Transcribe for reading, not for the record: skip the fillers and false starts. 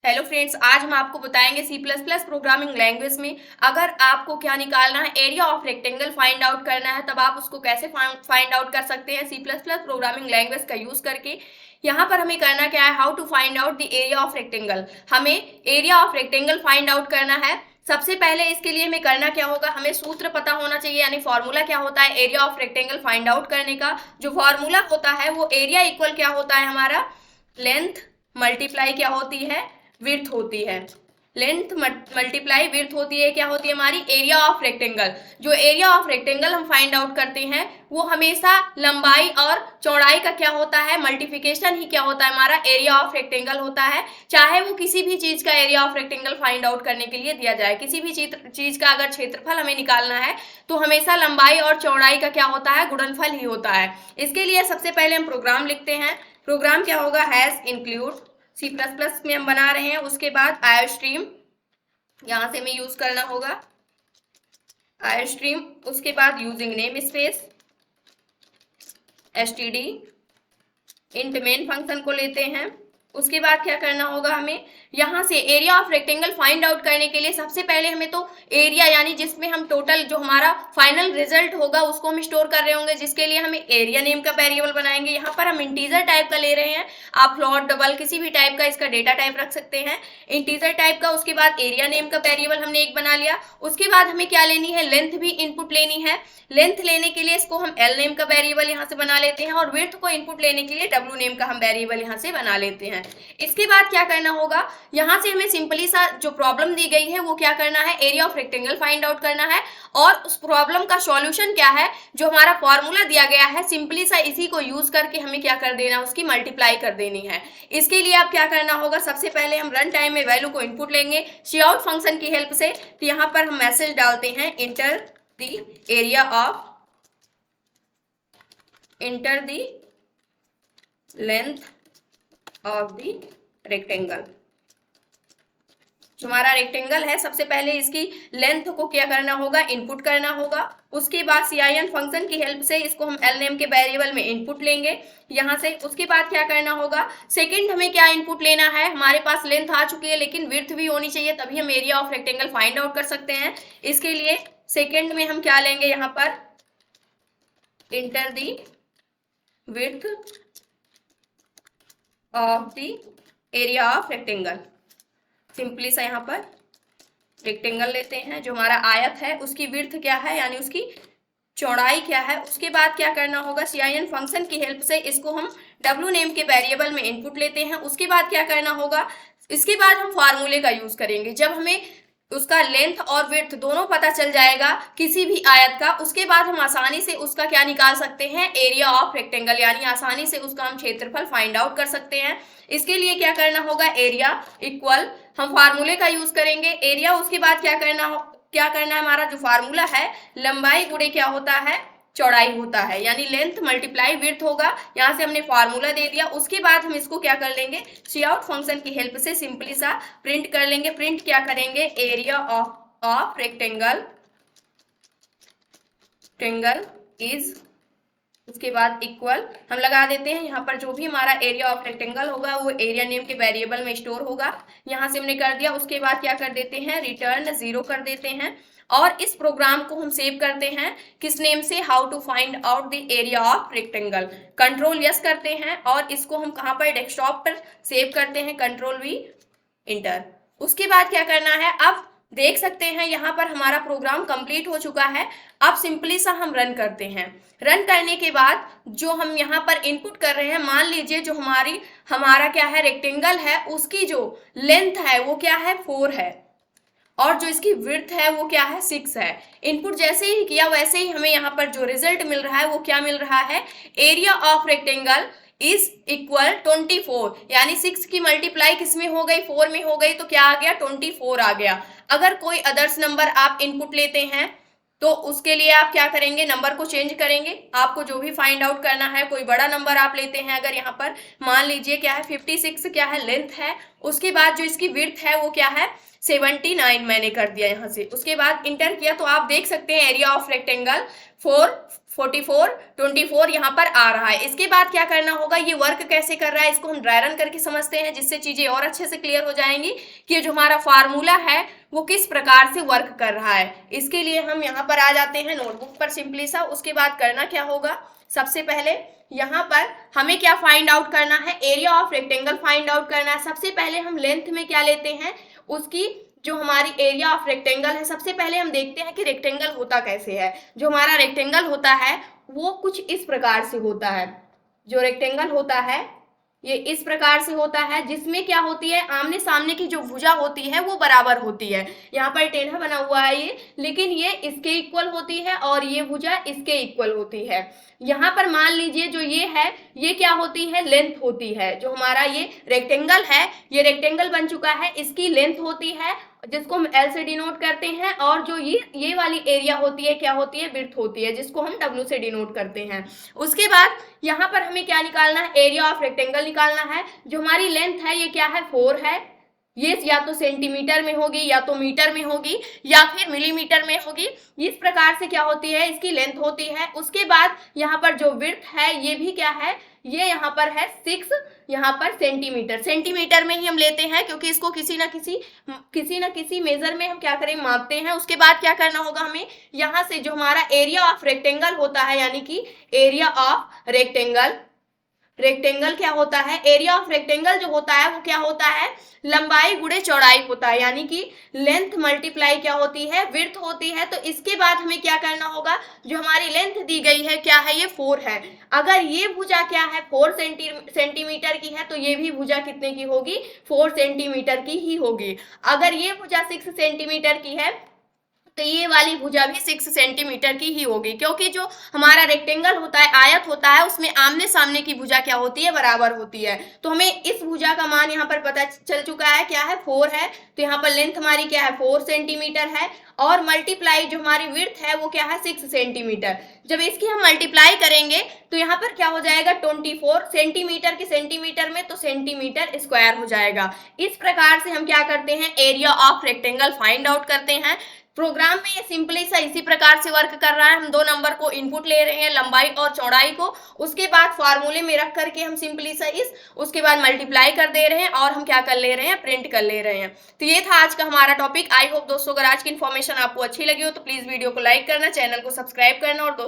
Hello friends, आज हम आपको बताएंगे C plus plus programming language में अगर आपको क्या निकालना है, area of rectangle find out करना है, तब आप उसको कैसे फाइंड आउट कर सकते हैं C plus plus programming language का यूज करके। यहाँ पर हमें करना क्या है, how to find out the area of rectangle. हमें area of rectangle find out करना है। सबसे पहले इसके लिए हमें करना क्या होगा, हमें सूत्र पता होना चाहिए, यानी फॉर्मूला क्या होता है area of rectangle find out करने का। जो फॉर्मूला होता है वो एरिया इक्वल क्या होता है, हमारा लेंथ मल्टीप्लाई क्या होती है, विड्थ होती है। लेंथ मल्टीप्लाई विड्थ होती है, क्या होती है हमारी, एरिया ऑफ रेक्टेंगल। जो एरिया ऑफ रेक्टेंगल हम फाइंड आउट करते हैं वो हमेशा लंबाई और चौड़ाई का क्या होता है, मल्टीप्लिकेशन ही क्या होता है, हमारा एरिया ऑफ रेक्टेंगल होता है। चाहे वो किसी भी चीज का area of rectangle find out करने के लिए दिया जाए, किसी भी चीज का अगर क्षेत्रफल हमें निकालना है तो हमेशा लंबाई और चौड़ाई का क्या होता है, गुणनफल ही होता है। इसके लिए सबसे पहले हम प्रोग्राम लिखते हैं। प्रोग्राम क्या होगा, hash include C plus plus में हम बना रहे हैं। उसके बाद आई स्ट्रीम यहां से हमें यूज करना होगा, आई स्ट्रीम। उसके बाद using name space STD int main function को लेते हैं। उसके बाद क्या करना होगा, हमें यहाँ से area of rectangle find out करने के लिए सबसे पहले हमें तो एरिया यानी जिसमें हम टोटल जो हमारा फाइनल रिजल्ट होगा उसको हम स्टोर कर रहे होंगे, जिसके लिए हमें एरिया नेम का वेरिएबल बनाएंगे। यहाँ पर हम इंटीजर टाइप का ले रहे हैं, आप फ्लोट डबल किसी भी टाइप का इसका डेटा टाइप रख सकते हैं, इंटीजर टाइप का। उसके बाद एरिया नेम का वेरिएबल हमने एक बना लिया। उसके बाद हमें क्या लेनी है, लेंथ भी इनपुट लेनी है। लेंथ लेने के लिए इसको हम एल नेम का वेरिएबल यहाँ से बना लेते हैं, और विड्थ को इनपुट लेने के लिए डब्ल्यू नेम का हम वेरिएबल यहाँ से बना लेते हैं। इसके बाद क्या करना होगा, यहाँ से हमें सिंपली सा जो प्रॉब्लम दी गई है वो क्या करना है, area of rectangle find out करना है। और उस प्रॉब्लम का सॉल्यूशन क्या है, जो हमारा फॉर्मूला दिया गया है सिंपली सा इसी को यूज करके हमें क्या कर देना, उसकी मल्टीप्लाई कर देनी है। इसके लिए आप क्या करना होगा, सबसे पहले हम रन टाइम में वैल्यू को इनपुट लेंगे सी आउट फंक्शन की हेल्प से। तो यहाँ पर हम मैसेज डालते हैं, enter the area of, enter the length of the rectangle. जो हमारा रेक्टेंगल है सबसे पहले इसकी लेंथ को क्या करना होगा, इनपुट करना होगा। उसके बाद CIN फंक्शन की हेल्प से इसको हम एल नेम के वेरिएबल में इनपुट लेंगे यहाँ से। उसके बाद क्या करना होगा, सेकंड हमें क्या इनपुट लेना है, हमारे पास लेंथ आ चुकी है लेकिन विड्थ भी होनी चाहिए, तभी हम area of rectangle find out कर सकते हैं। इसके लिए सेकेंड में हम क्या लेंगे, यहाँ पर inter the width of the area of rectangle. Simply सा यहाँ पर रेक्टेंगल लेते हैं, जो हमारा आयत है उसकी विड्थ क्या है यानी उसकी चौड़ाई क्या है। उसके बाद क्या करना होगा, CIN फंक्शन की हेल्प से इसको हम डब्ल्यू नेम के वेरिएबल में इनपुट लेते हैं। उसके बाद क्या करना होगा, इसके बाद हम फार्मूले का यूज करेंगे। जब हमें उसका लेंथ और विड्थ दोनों पता चल जाएगा किसी भी आयत का, उसके बाद हम आसानी से उसका क्या निकाल सकते हैं, एरिया ऑफ रेक्टेंगल, यानी आसानी से उसका हम क्षेत्रफल फाइंड आउट कर सकते हैं। इसके लिए क्या करना होगा, एरिया इक्वल, हम फार्मूले का यूज करेंगे एरिया। उसके बाद क्या करना है, हमारा जो फार्मूला है लंबाई गुणे क्या होता है, चौड़ाई होता है, यानी लेंथ मल्टीप्लाई विड्थ होगा। यहाँ से हमने फार्मूला दे दिया। उसके बाद हम इसको क्या कर लेंगे, सी आउट फंक्शन की हेल्प से सिंपली सा प्रिंट कर लेंगे। प्रिंट क्या करेंगे, एरिया ऑफ रेक्टेंगल इज, उसके बाद इक्वल हम लगा देते हैं। यहाँ पर जो भी हमारा एरिया ऑफ रेक्टेंगल होगा वो एरिया नेम के वेरिएबल में स्टोर होगा। यहाँ से हमने कर दिया। उसके बाद क्या कर देते हैं, रिटर्न 0 कर देते हैं। और इस प्रोग्राम को हम सेव करते हैं किस नेम से, how to find out the area of rectangle. Control S करते हैं और इसको हम कहाँ पर, डेस्कटॉप पर सेव करते हैं, कंट्रोल V इंटर। उसके बाद क्या करना है, अब देख सकते हैं यहाँ पर हमारा प्रोग्राम कंप्लीट हो चुका है। अब सिंपली सा हम रन करते हैं। रन करने के बाद जो हम यहाँ पर इनपुट कर रहे हैं, मान लीजिए जो हमारा क्या है, रेक्टेंगल है, उसकी जो लेंथ है वो क्या है, 4 है, और जो इसकी विड्थ है वो क्या है, 6 है। इनपुट जैसे ही किया वैसे ही हमें यहाँ पर जो रिजल्ट मिल रहा है वो क्या मिल रहा है, area of rectangle is equal 24, यानी 6 की मल्टीप्लाई किस में हो गई, 4 में हो गई, तो क्या आ गया, 24 आ गया। अगर कोई अदर्स नंबर आप इनपुट लेते हैं तो उसके लिए आप क्या करेंगे, नंबर को चेंज करेंगे। आपको जो भी फाइंड आउट करना है, कोई बड़ा नंबर आप लेते हैं, अगर यहाँ पर मान लीजिए क्या है 56 क्या है, लेंथ है, उसके बाद जो इसकी विड्थ है वो क्या है, 79 मैंने कर दिया यहाँ से। उसके बाद इंटर किया तो आप देख सकते हैं एरिया ऑफ रेक्टेंगल 4 44, 24 यहाँ पर आ रहा है। इसके बाद क्या करना होगा, ये वर्क कैसे कर रहा है इसको हम ड्राई रन करके समझते हैं, जिससे चीजें और अच्छे से क्लियर हो जाएंगी कि जो हमारा फार्मूला है वो किस प्रकार से वर्क कर रहा है। इसके लिए हम यहाँ पर आ जाते हैं नोटबुक पर सिंपली सा। उसके बाद करना क्या होगा, सबसे पहले यहाँ पर हमें क्या फाइंड आउट करना है, area of rectangle find out करना है। सबसे पहले हम लेंथ में क्या लेते हैं, उसकी जो हमारी एरिया ऑफ रेक्टेंगल है, सबसे पहले हम देखते हैं कि रेक्टेंगल होता कैसे है। जो हमारा रेक्टेंगल होता है वो कुछ इस प्रकार से होता है। जो रेक्टेंगल होता है ये इस प्रकार से होता है, जिसमें क्या होती है, आमने सामने की जो भुजा होती है वो बराबर होती है। यहाँ पर टेढ़ा बना हुआ है ये, लेकिन ये इसके इक्वल होती है और ये भुजा इसके इक्वल होती है। यहाँ पर मान लीजिए जो ये है ये क्या होती है, लेंथ होती है। जो हमारा ये रेक्टेंगल है, ये रेक्टेंगल बन चुका है, इसकी लेंथ होती है जिसको हम L से डिनोट करते हैं। और जो ये वाली एरिया होती है क्या होती है, विड्थ होती है, जिसको हम W से डिनोट करते हैं। उसके बाद यहाँ पर हमें क्या निकालना है, एरिया ऑफ रेक्टेंगल निकालना है। जो हमारी लेंथ है ये क्या है, 4 है। ये या तो सेंटीमीटर में होगी या तो मीटर में होगी या फिर मिलीमीटर में होगी। इस प्रकार से क्या होती है, इसकी लेंथ होती है। उसके बाद यहाँ पर जो विड्थ है ये भी क्या है, ये यहाँ पर है 6, यहाँ पर सेंटीमीटर। सेंटीमीटर में ही हम लेते हैं क्योंकि इसको किसी ना किसी मेजर में हम क्या करें, मापते हैं। उसके बाद क्या करना होगा हमें, यहाँ से जो हमारा एरिया ऑफ रेक्टेंगल होता है, यानी कि एरिया ऑफ रेक्टेंगल क्या होता है, एरिया ऑफ रेक्टेंगल जो होता है वो क्या होता है, लंबाई गुणे चौड़ाई होता है। यानी कि लेंथ मल्टीप्लाई क्या होती है, विड्थ होती है। तो इसके बाद हमें क्या करना होगा, जो हमारी लेंथ दी गई है क्या है, ये 4 है। अगर ये भुजा क्या है 4 सेंटीमीटर की है तो ये भी भुजा कितने की होगी, 4 सेंटीमीटर की ही होगी। अगर ये भुजा 6 सेंटीमीटर की है तो ये वाली भुजा भी 6 सेंटीमीटर की ही होगी, क्योंकि जो हमारा रेक्टेंगल होता है, आयत होता है, उसमें आमने सामने की भुजा क्या होती है, बराबर होती है। तो हमें इस भुजा का मान यहाँ पर पता चल चुका है क्या है, 4 है। तो यहाँ पर लेंथ हमारी क्या है, 4 सेंटीमीटर है। और मल्टीप्लाई जो हमारी विड्थ है वो क्या है, 6 सेंटीमीटर। जब इसकी हम मल्टीप्लाई करेंगे तो यहाँ पर क्या हो जाएगा, 24 सेंटीमीटर की सेंटीमीटर में तो सेंटीमीटर स्क्वायर हो जाएगा। इस प्रकार से हम क्या करते हैं, area of rectangle find out करते हैं। प्रोग्राम में ये सिंपली सा इसी प्रकार से वर्क कर रहा है। हम 2 नंबर को इनपुट ले रहे हैं, लंबाई और चौड़ाई को। उसके बाद फार्मूले में रख करके हम सिंपली सा उसके बाद मल्टीप्लाई कर दे रहे हैं और हम क्या कर ले रहे हैं, प्रिंट कर ले रहे हैं। तो ये था आज का हमारा टॉपिक। आई होप दोस्तों अगर आज की इन्फॉर्मेशन आपको अच्छी लगी हो तो प्लीज वीडियो को लाइक करना, चैनल को सब्सक्राइब करना और